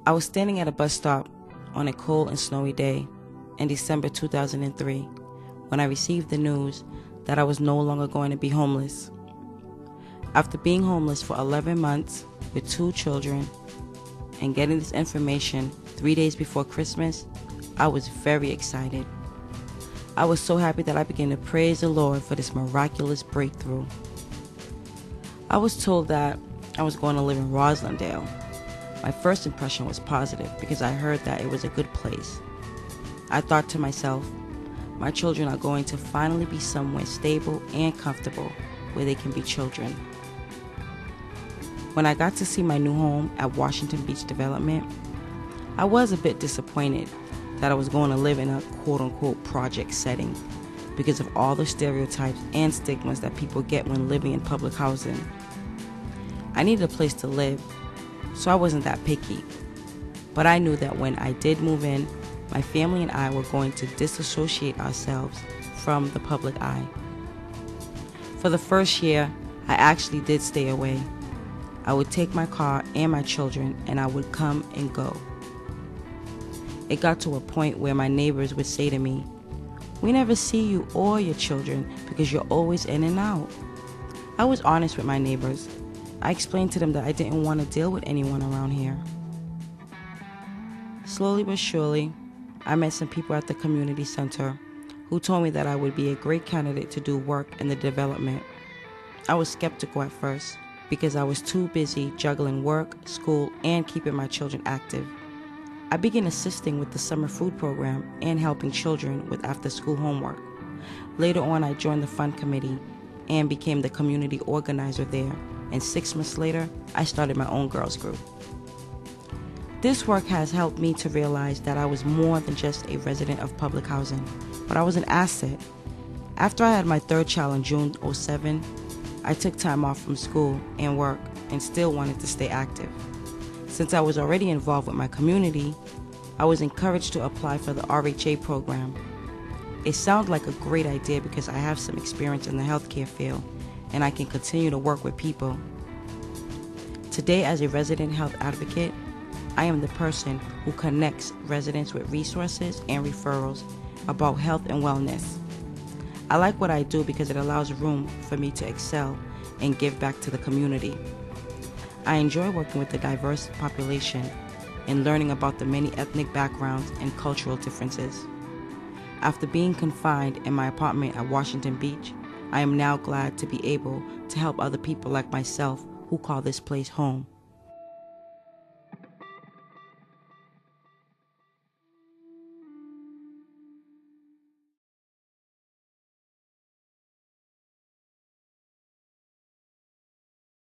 I was standing at a bus stop on a cold and snowy day in December 2003 when I received the news that I was no longer going to be homeless. After being homeless for 11 months with 2 children and getting this information 3 days before Christmas, I was very excited. I was so happy that I began to praise the Lord for this miraculous breakthrough. I was told that I was going to live in Roslindale. My first impression was positive because I heard that it was a good place. I thought to myself, my children are going to finally be somewhere stable and comfortable where they can be children. When I got to see my new home at Washington Beach Development, I was a bit disappointed that I was going to live in a quote-unquote project setting because of all the stereotypes and stigmas that people get when living in public housing. I needed a place to live, so I wasn't that picky. But I knew that when I did move in, my family and I were going to disassociate ourselves from the public eye. For the first year, I actually did stay away. I would take my car and my children and I would come and go. It got to a point where my neighbors would say to me, "We never see you or your children because you're always in and out." I was honest with my neighbors. I explained to them that I didn't want to deal with anyone around here. Slowly but surely, I met some people at the community center who told me that I would be a great candidate to do work in the development. I was skeptical at first because I was too busy juggling work, school, and keeping my children active. I began assisting with the summer food program and helping children with after-school homework. Later on, I joined the fund committee and became the community organizer there, and 6 months later, I started my own girls group. This work has helped me to realize that I was more than just a resident of public housing, but I was an asset. After I had my 3rd child in June 2007, I took time off from school and work and still wanted to stay active. Since I was already involved with my community, I was encouraged to apply for the RHA program. It sounds like a great idea because I have some experience in the healthcare field and I can continue to work with people. Today, as a resident health advocate, I am the person who connects residents with resources and referrals about health and wellness. I like what I do because it allows room for me to excel and give back to the community. I enjoy working with the diverse population and learning about the many ethnic backgrounds and cultural differences. After being confined in my apartment at Washington Beach, I am now glad to be able to help other people like myself who call this place home.